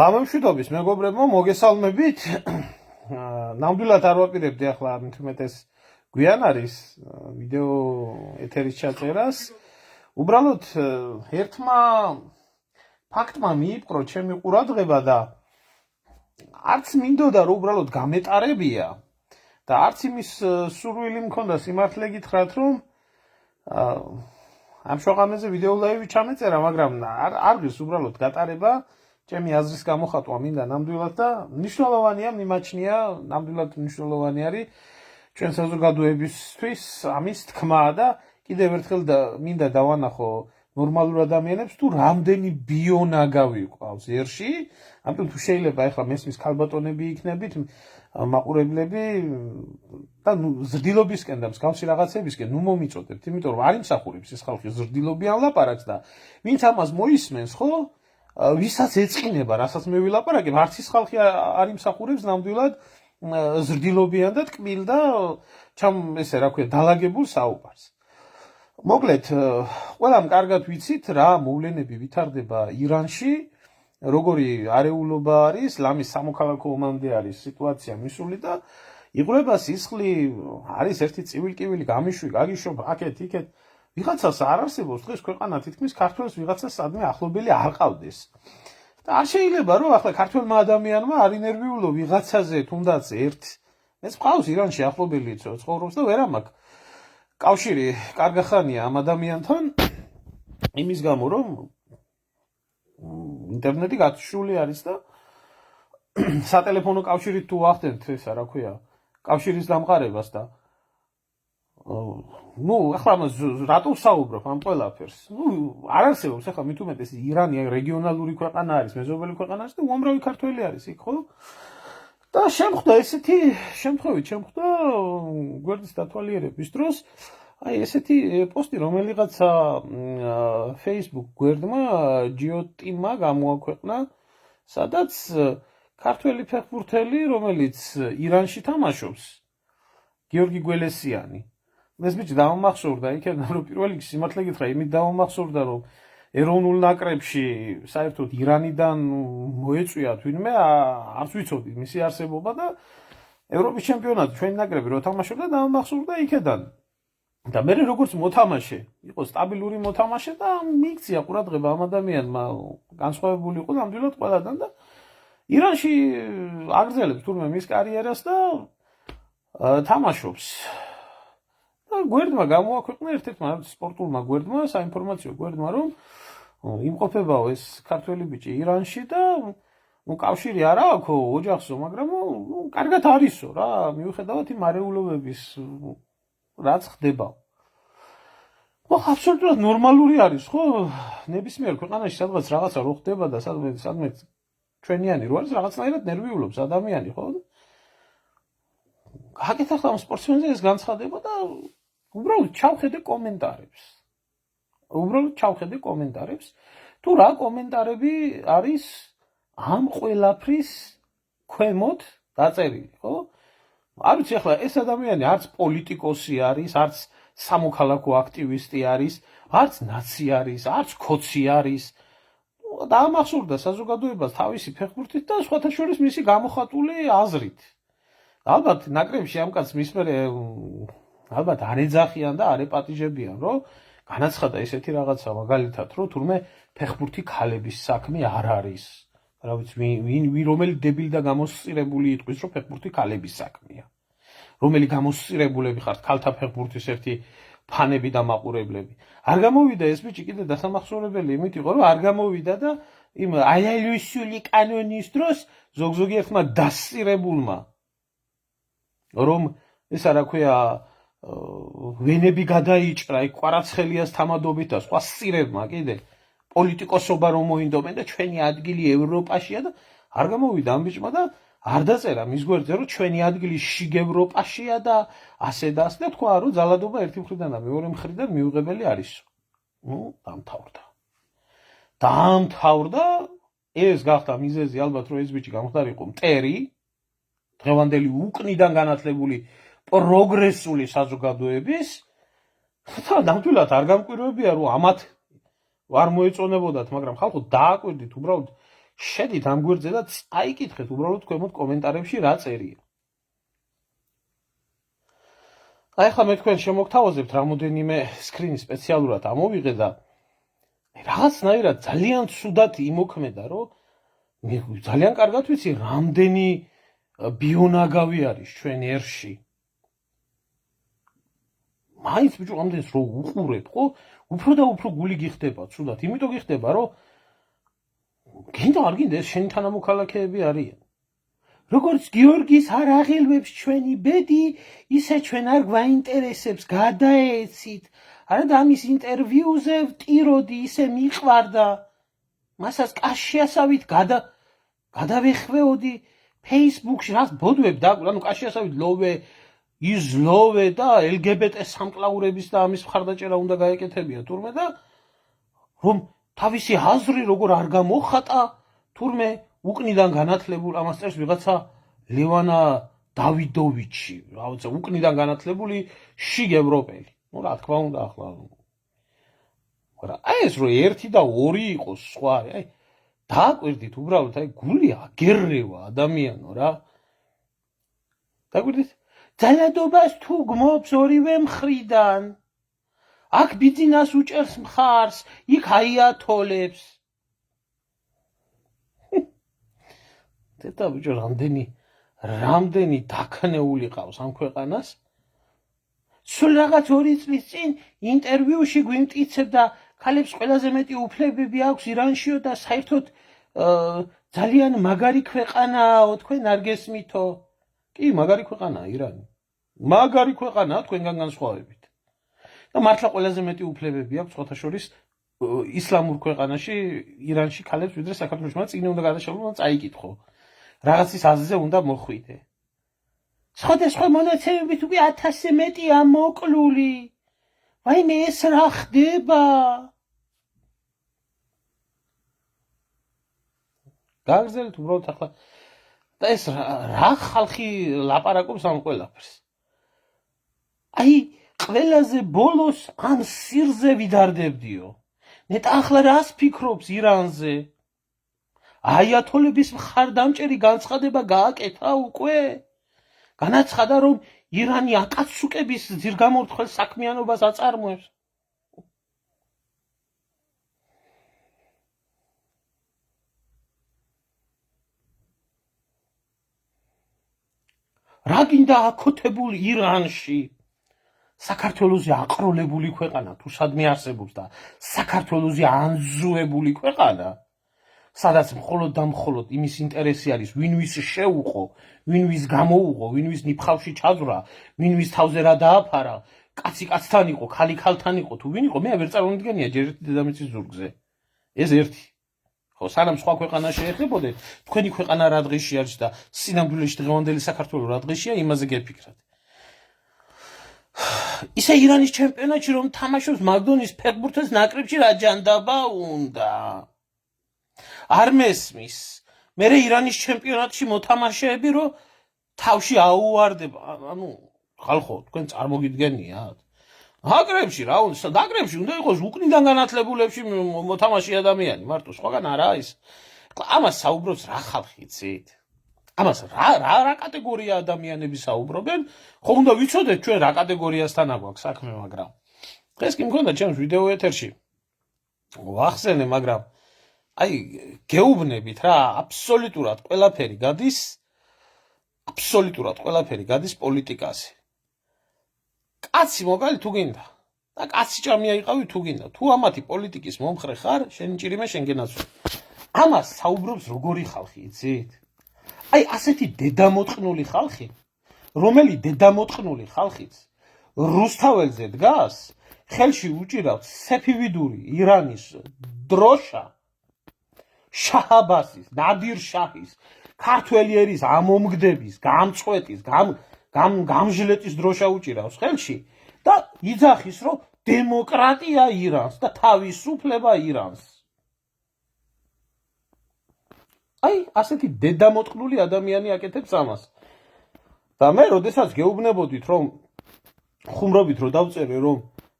გამომშვიდობის მეგობრებო, მოგესალმებით. ნამდვილად არ ვაპირებდი ახლა მithumetes გვიან არის ვიდეო ეთერის ჩაწერას. უბრალოდ ერთმა ფაქტმა მიიპყრო ჩემი ყურადღება და არც მინდოდა რომ უბრალოდ გამეტარებია და არც იმის სურვილი მქონდა სიმართლე გითხრათ რომ ამ შოღამეზე ვიდეო ლაივი ჩამეწერა, მაგრამ არ გის უბრალოდ გატარება ჩემი აზრის გამოხატვა მინდა ნამდვილად და მნიშვნელოვანია, მიმაჩნია, ნამდვილად მნიშვნელოვანი არის ჩვენ საზოგადოებისთვის ამის თქმა და კიდევ ერთხელ მინდა დავანახო ნორმალურ ადამიანებს თუ რამდენი ბიონაგავი ყავს ერში, ამიტომ თუ შეიძლება ახლა მესმის ქალბატონები იქნებით, მაყურებლები და ზრდილობისკენ და მსგავსი რაღაცებისკენ ნუ მომიწოდებთ, იმიტომ რომ არ იმსახურებს ეს ხალხი ზრდილობიან ლაპარაკს და ვინც ამას მოისმენს, ხო? ვისაც ეწყინება, რასაც მე ვილაპარაკებ, არც ის ხალხი არ იმსახურებს ნამდვილად ზრდილობიან და ტკბილ და ჩამ ესე რა ქვია, დალაგებულ საუბარს. მოკლედ, ყველამ კარგად ვიცით რა მოვლენები ვითარდება ირანში, როგორი არეულობა არის, ლამის სამოქალაქო ომამდე არის სიტუაცია მისული და იღვრება სისხლი, არის ერთი წივილ-კივილი გამიშვი, გაგიშობა აქეთ-იქეთ. ვიღაცას არ არსებობს დღეს ქვეყანა თითქმის ქართველს ვიღაცას სადმე ახლობელი არ ყავდეს. და არ შეიძლება რომ ახლა ქართველმა ადამიანმა არ ინერვიულო ვიღაცაზე თუნდაც ერთ ეს ყავს ირანში ახლობელი ცხოვრობს და ვერ ამაქვს კავშირი კარგი ხანია ამ ადამიანთან იმის გამო რომ ინტერნეტი გათიშული არის და სატელეფონო კავშირით თუ ახდენთ ესა რა ქვია კავშირის დამყარებას და ახლა რატო ვსაუბრობ ამ ყველაფერს? არ არსებობს ახლა მithumetes ირანი რეგიონალური ქვეყანა არის, მეზობელი ქვეყანა არის და უამრავი ქართველი არის იქ, ხო? და შემხვდა ესეთი შემთხვევით შემხვდა გვერდის დათვალიერების დროს აი ესეთი პოსტი რომელიღაცა Facebook გვერდმა ჯიოტიმა გამოაქვეყნა, სადაც ქართველი ფეხბურთელი, რომელიც ირანში თამაშობს, გიორგი გველესიანი ეს ბიჭი დავამახსოვრდა იქიდან რომ პირველ რიგში სიმართლე გითხრა იმით დავამახსოვრდა რომ ეროვნულ ნაკრებში საერთოდ ირანიდან მოეწვია თვინმე არც ვიცოდი მისი არსებობა და ევროპის ჩემპიონატი ჩვენი ნაკრები რო თამაშობდა დავამახსოვრდა იქიდან და მე როგორც მოთამაშე იყო სტაბილური მოთამაშე და მიიქცია ყურადღება ამ ადამიანმა განსხვავებული იყო ნამდვილად ყველადან და ირანში აგრძელებს თურმე მის კარიერას და თამაშობს გვერდმა გამოაქვეყნა ერთ-ერთმა სპორტულმა გვერდმა, საინფორმაციო გვერდმა, რომ იმყოფებაო ეს ქართველი ბიჭი ირანში და კავშირი არა აქვს ოჯახსო, მაგრამ კარგად არისო რა, მიუხედავად იმ არეულობების რაც ხდება. აბსოლუტურად ნორმალური არის, ხო? ნებისმიერ ქვეყანაში სადღაც რაღაცა რო ხდება და სადმე ჩვენიანი რო არის, რაღაცნაირად ნერვიულობს ადამიანი, ხო? გაკეთე ამ სპორტსმენზე ეს განცხადება და უბრალოდ ჩავხედე კომენტარებს. თუ რა კომენტარები არის ამ ყველაფრის ქვემოთ დაწერილი, ხო? არ ვიცი ახლა ეს ადამიანი არც პოლიტიკოსი არის, არც სამოქალაქო აქტივისტი არის, არც ნაცი არის, არც ქოცი არის. დაამახსოვრდა საზოგადოებას თავისი ფეხბურთით და სხვათა შორის მისი გამოხატული აზრით. ალბათ ნაკრებში ამ კაცს მის მერე ალბათ არ ეძახიან და არ ეპატიჟებიან, რომ განაცხადა ესეთი რაღაცა მაგალითად, რომ თურმე ფეხბურთი ქალების საქმე არ არის. რა ვიცი, რომელი დებილი და გამოსწირებული იტყვის, რომ ფეხბურთი ქალების საქმეა. რომელი გამოსწირებულები ხართ ქალთა ფეხბურთის ერთი ფანები და მაყურებლები. არ გამოვიდა ეს ბიჭი კიდე დასამახსოვრებელი იმით იყო, რომ არ გამოვიდა და იმ აიალუსული კანონის დროს ზოგ-ზოგი ერთმა დასწირებულმა რომ ესა რა ქვია ვენები გადაიჭრა იქ ყვარაცხელიას თამადობით და სხვა სწირებმა კიდე პოლიტიკოსობა რომ მოინდომენ და ჩვენი ადგილი ევროპაშია და არ გამოვიდა ამ ბიჭმა და არ დაწერა მის გვერდზე რომ ჩვენი ადგილი შიგ ევროპაშია და ასე და ასე და თქვა რომ ძალადობა ერთი მხრიდან და მეორე მხრიდან მიუღებელი არის. დაამთავრდა ეს გახდა მიზეზი ალბათ რომ ეს ბიჭი გამხდარიყო მტერი დღევანდელი უკნიდან განათლებული პროგრესული საზოგადოების და ნამდვილად არ გამკვირვებია რომ ამათ არ მოეწონებოდათ, მაგრამ ხალხო დააკვირდით უბრალოდ შედით ამ გვერდზე და წაიკითხეთ უბრალოდ ქვემოთ კომენტარებში რა წერია. აი ახლა მე თქვენ შემოგთავაზებთ რამოდენიმე სკრინი სპეციალურად ამოვიღე და რაღაცნაირად ძალიან ცუდად იმოქმედა, რომ მე ძალიან კარგად ვიცი რამდენი ბიონაგავი არის ჩვენ ერში. მაინც ბიჭო ამდენს რო უყურებ, ხო? უფრო და უფრო გული გიხდება ცუდად. იმიტომ გიხდება, რომ გინდა არ გინდა ეს შენი თანამოქალაქეები არიან. როგორც გიორგის არ აღელვებს ჩვენი ბედი, ისე ჩვენ არ გვაინტერესებს გადაეცით. არა და ამის ინტერვიუზე ვტიროდი, ისე მიყვარდა. მასაც კაშიასავით გადავეხვეოდი Facebook-ში რაც ბოდვებ და ანუ კაშიასავით ლოვე იზლოვე და LGBT სამკლაურების და ამის მხარდაჭერა უნდა გაეკეთებია თურმე და რომ თავისი აზრი როგორ არ გამოხატა თურმე უკნიდან განათლებულ ამას წერს ვიღაცა ლევანა დავიდოვიჩი, რაღაცა უკნიდან განათლებული შიგ ევროპელი. ნუ რა თქმა უნდა ახლა მაგრამ აი ეს რო 1 და 2 იყოს სხვა აი დააკვირდით უბრალოდ აი გული აგერევა ადამიანო რა. დააკვირდით ძალადობას თუ გმობს ორივე მხრიდან. აქ ბიძინას უჭერს მხარს, იქ აიათოლებს. დედა ბიჭო რამდენი დაქნეული ყავს ამ ქვეყანას. სულ რაღაც 2 წლის წინ ინტერვიუში გვიმტკიცებდა ქალებს ყველაზე მეტი უფლებები აქვს ირანშიო და საერთოდ ძალიან მაგარი ქვეყანაო თქვენ არ გესმითო. კი, მაგარი ქვეყანაა ირანი. მაგარი ქვეყანაა თქვენგან განსხვავებით. და მართლა ყველაზე მეტი უფლებები აქვს სხვათა შორის ისლამურ ქვეყანაში ირანში ქალებს ვიდრე საქართველოში. მაგრამ წინ უნდა გადაშალო და წაიკითხო. რაღაცის აზრზე უნდა მოხვიდე. სხვადასხვა მონაცემებით უკვე 1000-ზე მეტია მოკლული. ვაიმე ეს რა ხდება? გაგრძელეთ უბრალოდ ახლა და ეს რა ხალხი ლაპარაკობს ამ ყველაფერს. აი ყველაზე ბოლოს ამ სირზე ვიდარდებდიო. ნეტა ახლა რას ფიქრობს ირანზე? აიათოლების მხარდამჭერი განცხადება გააკეთა უკვე? განაცხადა რომ ირანი აკაცუკების ძირგამორთხელ საქმიანობას აწარმოებს. რა გინდა აკოთებულ ირანში? საქართველოზე აყროლებული ქვეყანა თუ სადმე არსებობს და საქართველოზე ანზუებული ქვეყანა, სადაც მხოლოდ და მხოლოდ იმის ინტერესი არის ვინ ვის შეუყო, ვინ ვის გამოუღო, ვინ ვის ნიფხავში ჩაძვრა, ვინ ვის თავზე რა დააფარა, კაცი კაცთან იყო, ქალი ქალთან იყო, თუ ვინ იყო, მე ვერ წარმოვიდგენია ჯერ ერთი დედამიწის ზურგზე. ეს ერთი. ხო, სანამ სხვა ქვეყანა შეეხებოდეთ, თქვენი ქვეყანა რა დღეში არის და სინამდვილეში დღევანდელი საქართველო რა დღეშია, იმაზე გეფიქრათ. ისე ირანის ჩემპიონატში რომ თამაშობს მაგდონის ფეხბურთის ნაკრებში რა ჯანდაბა უნდა. არ მესმის. მე ირანის ჩემპიონატში მოთამაშეები რომ თავში აუვარდება, ანუ ხალხო, თქვენ წარმოგიდგენიათ? ნაკრებში რა უნდა, ნაკრებში უნდა იყოს უკნიდან განათლებულებში მოთამაშე ადამიანი, მარტო სხვაგან არა ის. ამას საუბრობს რა ხალხი იცით? ამას რა კატეგორია ადამიანები საუბრობენ? ხო უნდა ვიცოდეთ ჩვენ რა კატეგორიასთან აგვაქვს საქმე, მაგრამ დღეს კი მქონდა ჩემს ვიდეო ეთერში. ვახსენე, მაგრამ აი გეუბნებით რა, აბსოლუტურად ყველაფერი გადის პოლიტიკაზე. კაცი მოგალი თუ გინდა და კაცი ჭამია იყავი თუ გინდა. თუ ამათი პოლიტიკის მომხრე ხარ, შენ ჭირიმე შენ გენაცვლ. ამას საუბრობს როგორი ხალხი, იცით? აი ასეთი დედამოწყნული ხალხი, რომელი დედამოწყნული ხალხიც რუსთაველზე დგას, ხელში უჭირავს სეფივიდური ირანის დროშა, შაჰაბასის, ნადირ შაჰის, ქართველი ერის ამომგდების, გამწყვეტის, გამჟლეტის დროშა უჭირავს ხელში და იძახის, რომ დემოკრატია ირანს და თავისუფლება ირანს. აი, ასეთი დედამოწყნული ადამიანი აკეთებს ამას. და მე, როდესაც გეუბნებოდით, რომ ხუმრობით რომ დავწერე, რომ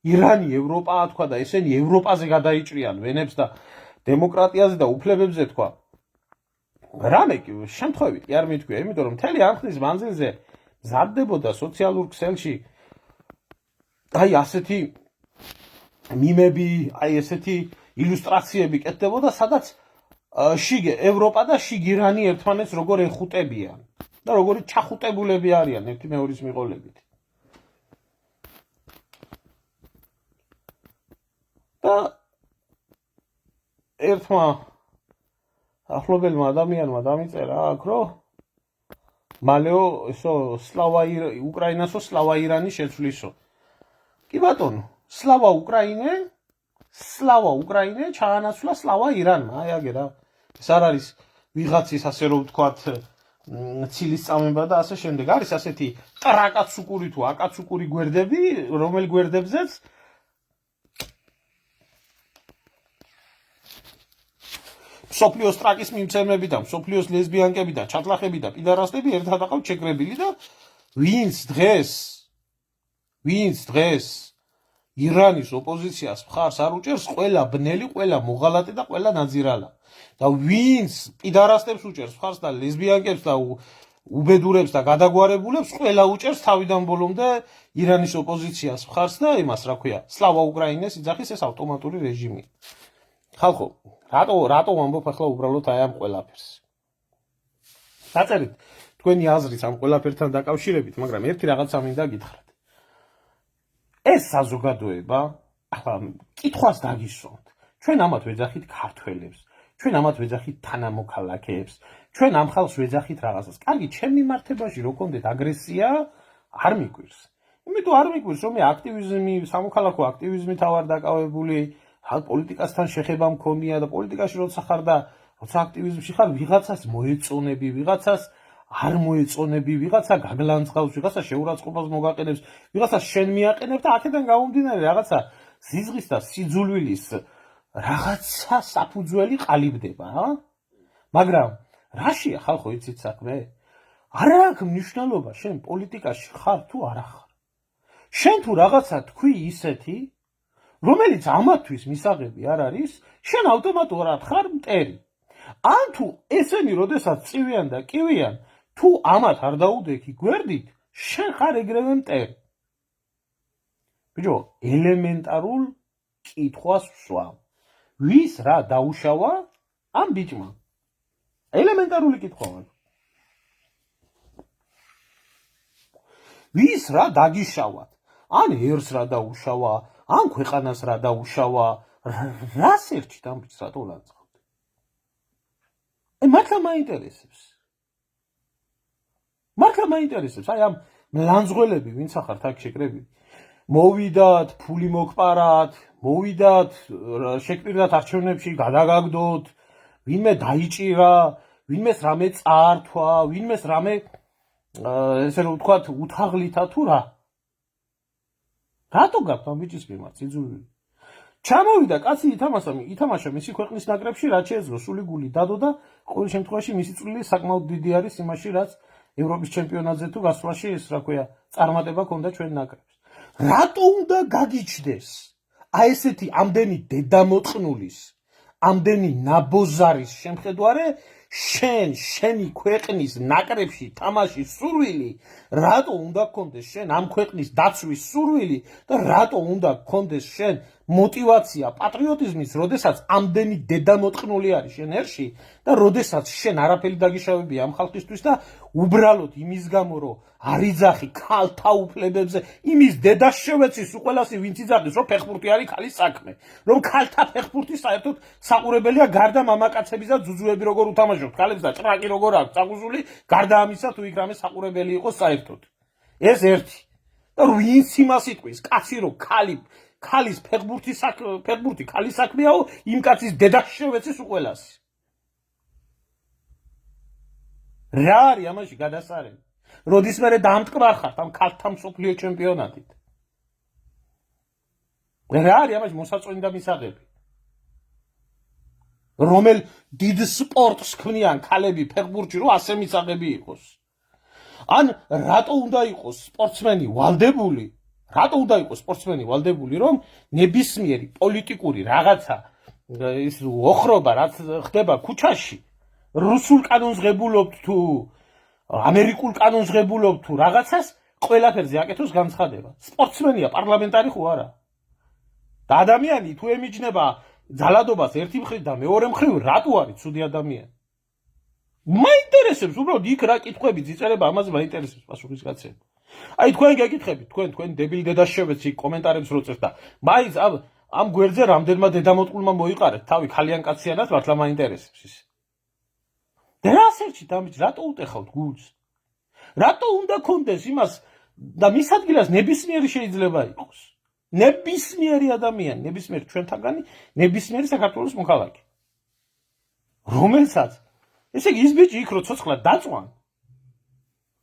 ირანი ევროპაა თქვა და ესენი ევროპაზე გადაიჭრიან ვენებს და დემოკრატიაზე და უფლებებზე თქვა. რამე შემთხვევით კი არ მითქვია, იმიტომ რომ მთელი ამ ხნის მანძილზე მზადდებოდა სოციალურ ქსელში აი ასეთი მიმები, აი ესეთი ილუსტრაციები კეთდებოდა, სადაც შიგ ევროპა და შიგ ირანი ერთმანეთს როგორ ეხუტებიან და როგორი ჩახუტებულები არიან ერთი მეორის მიყოლებით. და ერთმა ახლობელმა ადამიანმა დამიწერა აქ, რომ მალეო ესო უკრაინასო სლავა ირანი შეცვლისო. კი ბატონო, სლავა უკრაინე ჩაანაცვლა სლავა ირანმა. აი აგე რა. ეს არ არის ვიღაცის ასე რომ ვთქვათ ცილის წამება და ასე შემდეგ. არის ასეთი ტრაკაცუკური თუ აკაცუკური გვერდები, რომელ გვერდებზეც მსოფლიოს ტრაკის მიმცემლები და მსოფლიოს ლესბიანკები და ჩატლახები და პიდარასტები ერთად აყავთ შეკრებილი და ვინც დღეს ირანის ოპოზიციას მხარს არ უჭერს, ყველა ბნელი, ყველა მოღალატე და ყველა ნაძირალა. და ვინც პიდარასტებს უჭერს მხარს და ლესბიანკებს და უბედურებს და გადაგვარებულებს, ყველა უჭერს თავიდან ბოლომდე ირანის ოპოზიციას მხარს და იმას, რა ქვია, სლავა უკრაინეს იძახის ეს ავტომატური რეჟიმი. ხალხო, რატო ვამბობ ახლა უბრალოდ აი ამ ყველაფერს? დაწერით თქვენი აზრით ამ ყველაფერთან დაკავშირებით, მაგრამ ერთი რაღაცა მინდა გითხრათ. ეს საზოგადოება, ახლა კითხვას დაგისვამთ. ჩვენ ამათ ვეძახით ქართველებს, ჩვენ ამათ ვეძახით თანამოქალაქეებს, ჩვენ ამ ხალხს ვეძახით რაღაცას. კარგი, ჩემ მიმართებაში რო კონდეთ აგრესია, არ მიგვირს. იმიტომ არ მიგვირს, რომ მე აქტივიზმი, სამოქალაქო აქტივიზმით ავარ დაკავებული, პოლიტიკასთან შეხება მქონია და პოლიტიკაში როცა ხარ და როცა აქტივიზმში ხარ, ვიღაცას მოეწონები, ვიღაცას არ მოეწონები, ვიღაცა გაგლანძღავს, ვიღაცა შეურაცხყოფას მოგაყენებს, ვიღაცა შენ მიაყენებ და აქედან გამომდინარე რაღაცა ზიზღის და სიძულვილის რაღაცა საფუძველი ყალიბდება, მაგრამ რაშია ხალხო იცით საქმე? არ აქვს მნიშვნელობა შენ პოლიტიკაში ხარ თუ არა ხარ. შენ თუ რაღაცა თქვი ისეთი, რომელიც ამათვის მისაღები არ არის, შენ ავტომატურად ხარ მტერი. ან თუ ესენი როდესაც წივიან და კივიან, თუ ამათ არ დაუდექი გვერდით, შენ ხარ ეგრევე მტერი. ბიჭო, ელემენტარულ კითხვას ვსვამ. ვის რა დაუშავა ამ ბიჭმა? ელემენტარული კითხვაა. ვის რა დაგიშავათ? ან ერს რა დაუშავა, ან ქვეყანას რა დაუშავა, რას ერჩით ამ ბიჭს რატო ლანძღავთ? მართლა მაინტერესებს, აი ამ ლანძღველები ვინც ახართ აქ შეკრებილი. მოვიდათ, ფული მოგპარათ, მოვიდათ, შეკრიბდათ არჩევნებში, გადაგაგდოთ, ვინმე დაიჭირა, ვინმეს რამე წაართვა, ვინმეს რამე ესე რომ ვთქვათ, უთაღლითა თუ რა. რატო გაქვთ ამ ბიჭის მიმართ სიძულვილი? ჩამოვიდა კაცი ითამაშა მისი ქვეყნის ნაკრებში, რაც შეეძლო სული გული დადო და ყოველ შემთხვევაში მისი წვლილი საკმაოდ დიდი არის იმაში, რაც ევროპის ჩემპიონატზე თუ გასვლაში ეს რა ქვია, წარმატება ჰქონდა ჩვენ ნაკრებს. რატო უნდა გაგიჩნდეს აი ესეთი ამდენი დედამოწყნულის, ამდენი ნაბოზარის შემხედვარე შენი ქვეყნის ნაკრებში თამაშის სურვილი, რატო უნდა გქონდეს შენ ამ ქვეყნის დაცვის სურვილი და რატო უნდა გქონდეს შენ мотивация პატრიოტიზმის, როდესაც ამდენი დედამოწყნული არის შენ ერში და როდესაც შენ არაფერი დაგიშავებია ამ ხალხისთვის და უბრალოდ იმის გამო რომ არ იძახი ქალთა უფლებებზე, იმის დედას შევეცის უყველასი ვინც იძახის რომ ფეხბურთი არის ქალის საქმე, რომ ქალთა ფეხბურთი საერთოდ საყურებელია გარდა მამაკაცების და ძუძუები როგორ უთამაშობთ ქალებს და ჭრაკი როგორ აქვს წაგუზული, გარდა ამისა თუ იქ რამე საყურებელი იყოს საერთოდ. ეს ერთი. და ვინც იმას იტყვის, კაცი რომ ქალის ფეხბურთი ქალის საქმეაო, იმ კაცის დედას შევეცის უყველასი. რა არის ამაში გადასარევი? როდის მერე დამტკბარ ხართ ამ ქალთა მსოფლიო ჩემპიონატით? რა არის ამაში მოსაწონი და მისაღები? რომელ დიდ სპორტს ქმნიან ქალები ფეხბურთში, რომ ასე მისაღები იყოს? ან რატო უნდა იყოს სპორტსმენი ვალდებული, რომ ნებისმიერი პოლიტიკური რაღაცა ის ოხრობა რაც ხდება ქუჩაში, რუსულ კანონს ღებულობთ თუ ამერიკულ კანონს ღებულობთ თუ რაღაცას ყველაფერზე აკეთოს განცხადება. სპორტსმენია, პარლამენტარი ხო არა? და ადამიანი თუ ემიჯნება ძალადობას ერთი მხრივ და მეორე მხრივ რატო არის ცუდი ადამიანი? მაინტერესებს უბრალოდ იქ რა კითხვები ძიწერება, ამაზე მაინტერესებს პასუხისგაცემა. აი თქვენ გეკითხებით, თქვენ დებილი დედაშევეც იქ კომენტარებს როწერთ და მაინც ამ გვერდზე რამდენმა დედამოტყულმა მოიყარეთ თავი ქალიან კაციანად მართლა მაინტერესებს ის. და რა სერჩით ამით, რატო უტეხავთ გულს? რატო უნდა კონდეს იმას და მის ადგილას ნებისმიერი შეიძლება იყოს? ნებისმიერი ადამიანი, ნებისმიერი ჩვენთაგანი, ნებისმიერი საქართველოს მოქალაქე. რომელსაც ესე იგი ის ბიჭი იქ რო ცოცხლად დაწვან.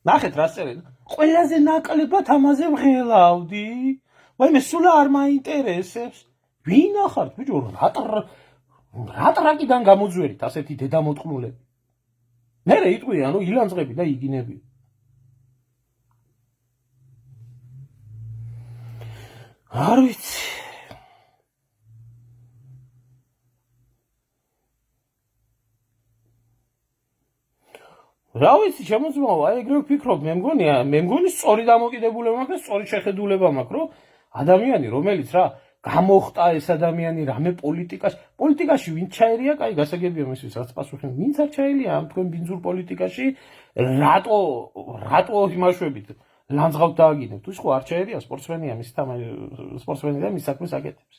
ნახეთ რა წერენ. ყველაზე ნაკლებად ამაზე ვღელავდი. ვაიმე სულ არ მაინტერესებს. ვინ ახართ ბიჭო, რა ტრაკიდან გამოძვერით ასეთი დედამოტყნულები. მერე იტყვი, ანუ ილანძღები და იგინები. არ ვიცი. რა ვიცი, შემოწმავა, აი ეგრე ვფიქრობ, მე მგონი სწორი დამოკიდებულება მაქვს და სწორი შეხედულება მაქვს, რომ ადამიანი, რომელიც რა გამოხტა ეს ადამიანი რამე პოლიტიკაში ვინ ჩაერია, კაი გასაგებია მისთვის რაც პასუხი, ვინც არ ჩაერია ამ თქვენ ბინძურ პოლიტიკაში, რატო იმაშვებით ლანძღავთ დააგინებთ, თუ ხო არ ჩაერია სპორტსმენია, სპორტსმენი და მის საქმეს აკეთებს.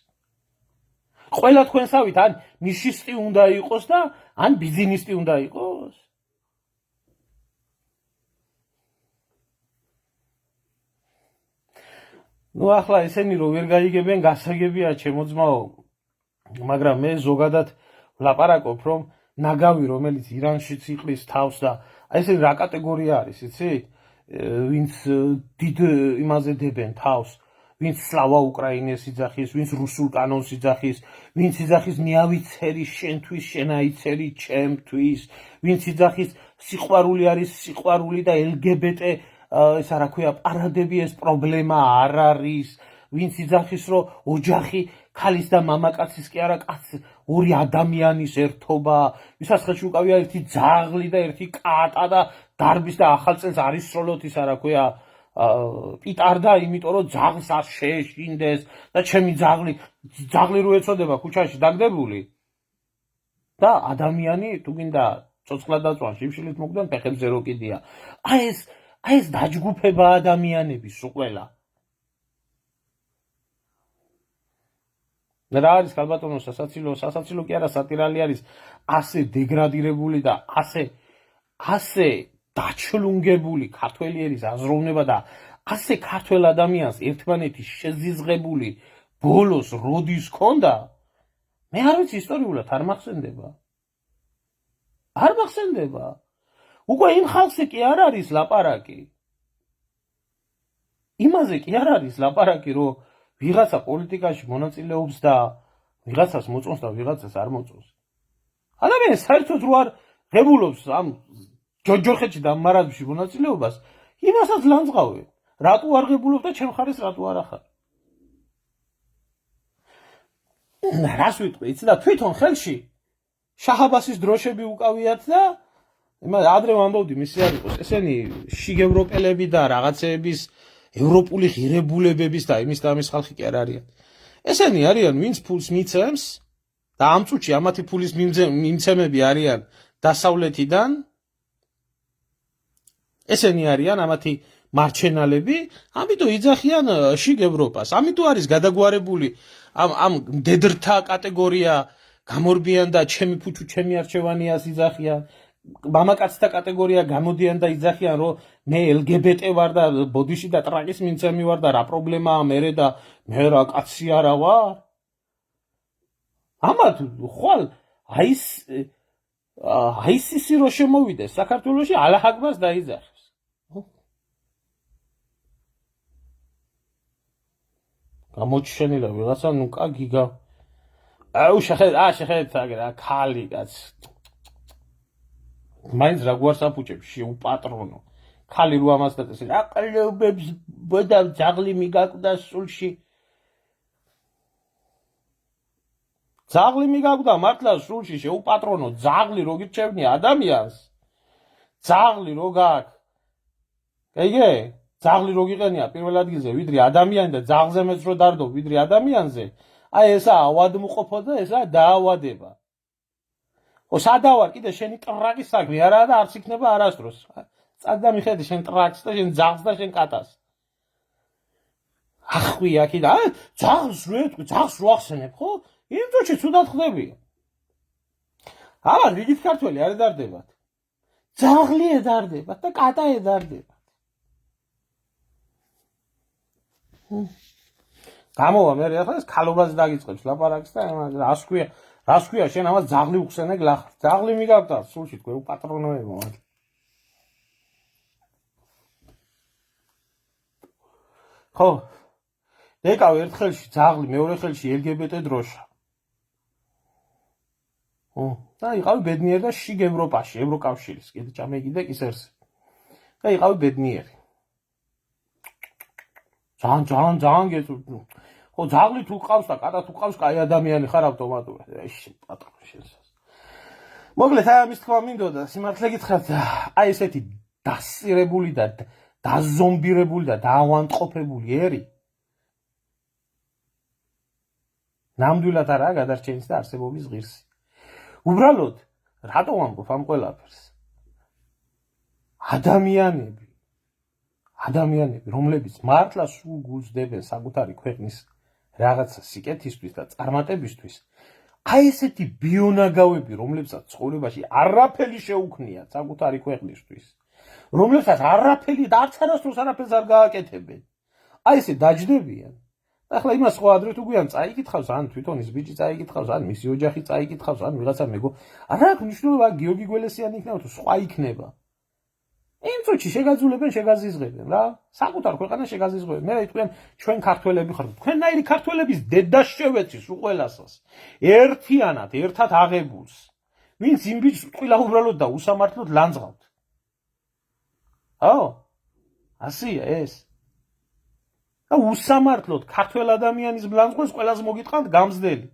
ყველა თქვენსავით ან ნიშისტი უნდა იყოს და ან ბიზნესისტი უნდა იყოს. ნუ ახლა ესენი რო ვერ გაიგებენ გასაგებია ჩემო ძმაო, მაგრამ მე ზოგადად ვლაპარაკობ, რომ ნაგავი რომელიც ირანშიც იყრის თავს და აი ესენი რა კატეგორია არის, იცით? ვინც დიდ იმაზე დებენ თავს, ვინც სლავა უკრაინეს იძახის, ვინც რუსულ კანონს იძახის, ვინც იძახის მე ავიცერი შენთვის, შენ აიცერი ჩემთვის, ვინც იძახის სიყვარული არის სიყვარული და LGBT ეს რა ქვია პარადები ეს პრობლემა არ არის, ვინც იძახის რომ ოჯახი ქალის და მამაკაცის კი არა კაცს ორი ადამიანის ერთობა, ვისაც ხელში უკავია ერთი ძაღლი და ერთი კატა და დარბის და ახალ წელს არის სროლოთ ისა რა ქვია პიტარდა, იმიტომ რომ ძაღლს არ შეეშინდეს და ჩემი ძაღლი რო ეწოდება ქუჩაში დაგდებული და ადამიანი თუ გინდა ცოცხლად დაწვან შიმშილით მოგდან ფეხებზე რო კიდია. აი ეს დაჯგუფება ადამიანების უყველა. რა არის ქალბატონო სასაცილო კი არა სატირალი არის ასე დეგრადირებული და ასე დაჩლუნგებული ქართველი ერის აზროვნება და ასე ქართველ ადამიანს ერთმანეთი შეზიზღებული ბოლოს როდის ქონდა მე არ ვიცი ისტორიულად არ მახსენდება უკვე იმ ხალხზე კი არ არის ლაპარაკი იმაზე კი არ არის ლაპარაკი რომ ვიღაცა პოლიტიკაში მონაწილეობს და ვიღაცას მოწონს და ვიღაცას არ მოწონს. ადამიანს საერთოდ რო არ ღებულობს ამ ჯოჯოხეთში და მარადში მონაწილეობას, იმასაც ლანძღავენ. რატო არ ღებულობ და ჩემ ხარეს რატო არ ახარ? რას ვიტყვი, იცი და თვითონ ხელში შაჰაბასის დროშები უკავიათ და ადრე ვამბობდი მისი არ იყოს ესენი შიგევროპელები და რაღაცეების ევროპული ღირებულებების და იმის და ამის ხალხი კი არ არიან. ესენი არიან ვინც ფულს მიცემს და ამ წუთში ამათი ფულის მიმცემები არიან დასავლეთიდან. ესენი არიან ამათი მარჩენალები, ამიტომ იძახიან შიგ ევროპას. ამიტომ არის გადაგვარებული ამ მდედრთა კატეგორია გამორბიან და ჩემი ფუჩუ ჩემი არჩევანიას იძახიან. მამაკაცთა კატეგორია გამოდიან და იძახიან რომ მე LGBT ვარ და ბოდიში და ტრაკის მიმცემი ვარ და რა პრობლემაა მე და მე რა კაცი არა ვარ. ამათ ხვალ აისისი რო შემოვიდეს საქართველოში ალაჰ აკბარს დაიძახეს. გამოჩენილა ვიღაცა ნუ კაგიგა. აუ შეხედეთ აგერა ქალი კაც. მაინც რა გვარს აფუჭებს უპატრონო. ქალი რო ამას დაწესე აყლებებს ბოდა ძაღლი მიგაკვდა სულში. ძაღლი მიგაგვდა მართლა სულში შეუპატრონო ძაღლი რო გირჩევნია ადამიანს ძაღლი რო გაქვს კაიგე ძაღლი რო გიყენია პირველ ადგილზე ვიდრე ადამიანი და ძაღლზე მეც რო დარდო ვიდრე ადამიანზე აი ესა ავადმყოფო და ესა დაავადება ხო სადავარ კიდე შენი ტრაკის საქმე არაა და არც იქნება არასდროს წადა მიხედი შენ ტრაკს და შენ ძაღლს და შენ კატას ახვი აქიდა ძაღლს რო ეთქვი ძაღლს რო ახსენებ ხო იმ დროში ცუდად ხდებია არა რიგით ქართველი არ ედარდებათ ძაღლი ედარდებათ და კატა ედარდებათ გამოვა მე ახლა ეს ქალობას დაგიწყებს ლაპარაკს და რას ქვია შენ ამას ძაღლი უხსენე გლახარ ძაღლი მიგავდა სულში თქვენ უპატრონოებო ხო ეკავ ერთ ხელში ძაღლი მეორე ხელში LGBT დროშა და იყავი ბედნიერი და შიგ ევროპაში ევროკავშირის კიდე ჩამეგიდე ისერს და იყავი ბედნიერი ძალიან გეწუწნო ხო ძაღლი თუ ყავს და კატა თუ ყავს კაი ადამიანი ხარ ავტომატურად ეში პატრონი შენსას მოკლედ აი ამის თქვა მინდოდა სიმართლე გითხრათ აი ესეთი დასწირებული და დაზომბირებული და დაავადმყოფებული ერი ნამდვილად არაა გადარჩენის და არსებობის ღირსი უბრალოდ რატო ვამბობ ამ ყველაფერს ადამიანები რომლებიც მართლა სულ გულსდებენ საკუთარი ქვეყნის რაღაცა სიკეთისთვის და წარმატებისთვის აი ესეთი ბიონაგავები რომლებსაც ცხოვრებაში არაფერი შეუქმნიათ საკუთარი ქვეყნისთვის რომლებსაც არაფერი და არც არასდროს არაფერს არ გააკეთებენ აი ესე დაჯდებიან ახლა იმას ხო ადრე თუ გვიან წაიკითხავს ან თვითონ ის ბიჭი წაიკითხავს ან მისი ოჯახი წაიკითხავს ან ვიღაცა მეგო არ აქვს მნიშვნელობა გიორგი გველესიანი იქნება თუ სხვა იქნება იმ წუთში შეგაძულებენ შეგაზიზღებენ რა საკუთარ ქვეყანას შეგაზიზღებენ მე ვიტყვიან ჩვენ ქართველები ხართ თქვენნაირი ქართველების დედას შევეცის უყველასას ერთიანად ერთად აღებულს ვინც იმ ბიჭს ტყილა უბრალოდ და უსამართლოდ ლანძღავთ ხო ასია ეს და უსამართლოდ ქართველ ადამიანის ბლანძღვას ყველას მოგიტყავთ გამზდელი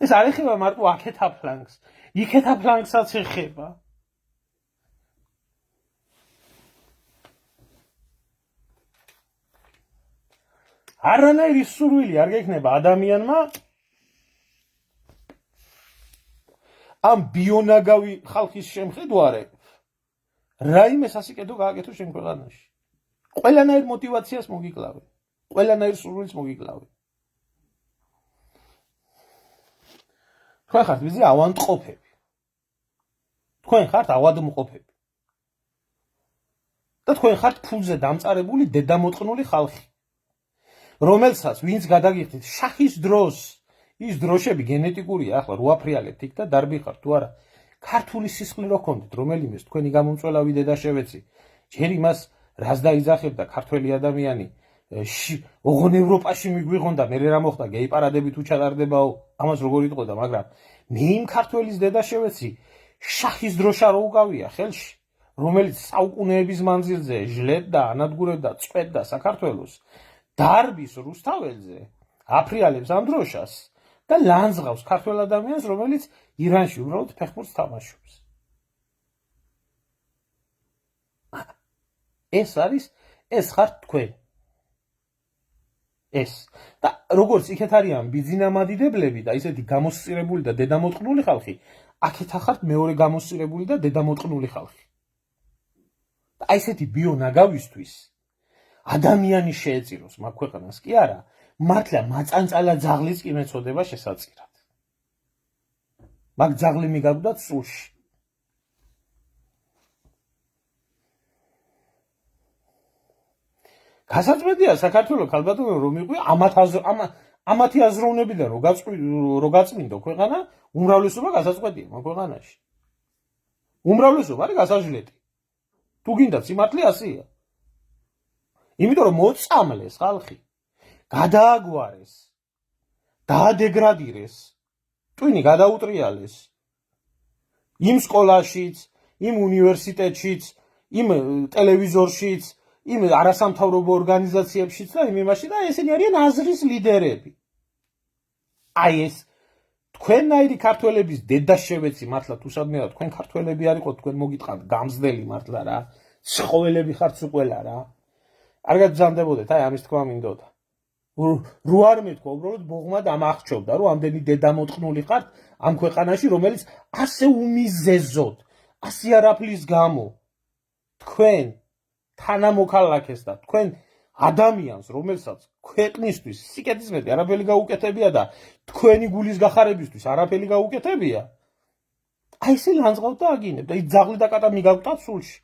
ეს არ ეხება მარტო აქეთა ფლანგს იქეთა ფლანგსაც ეხება არანაირი სურვილი არ გექნება ადამიანმა ამ ბიონაგავი ხალხის შემხედვარე რაიმე სასიკეთო გააკეთო შენ ქვეყანაში ყველანაირ мотиваციას მოგიკლავე ყველანაირ სურვილს მოგიკლავე თქვენ ხართ ვიზი ავადმყოფები თქვენ ხართ ავადმყოფები და თქვენ ხართ ფულზე დამწარებული დედამოწყნული ხალხი რომელსაც ვინც გადაგიხდით შაჰის დროს ის დროშები გენეტიკურია ახლა რო აფრიალებთ იქ და დარბიხართ თუ არა ქართული სისხლი რო ქონდით რომელიმეს თქვენი გამომწველავი დედა შევეცი ჯერ იმას რას დაიძახებდა ქართველი ადამიანი ოღონ ევროპაში მიგვიღონდა მე რა მოხდა გეი პარადებით უჩადარდებაო ამას როგორ იტყოდა მაგრამ მე იმ ქართველის დედა შევეცი შაჰის დროშა რო უკავია ხელში რომელიც საუკუნეების მანძილზე ჟლებდა ანადგურებდა წვეთდა საქართველოს დარბის რუსთაველზე აფრიალებს ამ დროშას და ლანძღავს ქართველ ადამიანს რომელიც ირანში უბრალოდ ფეხბურთს თამაშობს ეს არის ეს ხართ თქვენ ეს და როგორც იქეთ არიან ბიძინამადიდებლები და ისეთი გამოსწირებული და დედამოწყნული ხალხი აქეთ ახართ მეორე გამოსწირებული და დედამოწყნული ხალხი და აი ესეთი ბიონაგავისთვის ადამიანი შეეწიროს მაგ ქვეყანას კი არა მართლა მაწანწალა ძაღლიც კი მეწოდება შესაძირად მაგ ძაღლი მიგაგვდათ სულში გასაწყვეტია საქართველოს ქალბატონო რომ იყვი ამათი აზროვნებიდან რო გაწმინდო ქვეყანა უმრავლესობა გასაწყვეტია მაგ ქვეყანაში უმრავლესობა არის გასაჟლეტი თუ გინდა სიმართლე ასეა იმიტომ რომ მოწამლეს ხალხი გადააგვარეს დაადეგრადირეს ტვინი გადაუტრიალეს იმ სკოლაშიც იმ უნივერსიტეტშიც იმ ტელევიზორშიც იმ არასამთავრობო ორგანიზაციებშიც და იმ იმაში და ესენი არიან აზრის ლიდერები აი ეს თქვენნაირი ქართველების დედა შევეცი მართლა თუ სადმეა თქვენ ქართველები არისო თქვენ მოგიტყავთ გამზდელი მართლა რა ცხოველები ხართ სულ ყველა რა არ გაგზამდებოდეთ აი ამის თქვა მინდოდა რო არ მეთქვა უბრალოდ ბოღმა დამახჩობდა რომ ამდენი დედა მოტყნული ხართ ამ ქვეყანაში რომელიც ასე უმიზეზოდ ასე არაფრის გამო თქვენ თანამოქალაქეს და თქვენ ადამიანს რომელსაც ქვეყნისთვის სიკეთის მეტი არაფერი გაუკეთებია და თქვენი გულის გახარებისთვის არაფერი გაუკეთებია აი ესე ლანძღავთ და აგინებთ აი ძაღლი და კატა მიგავტათ სულში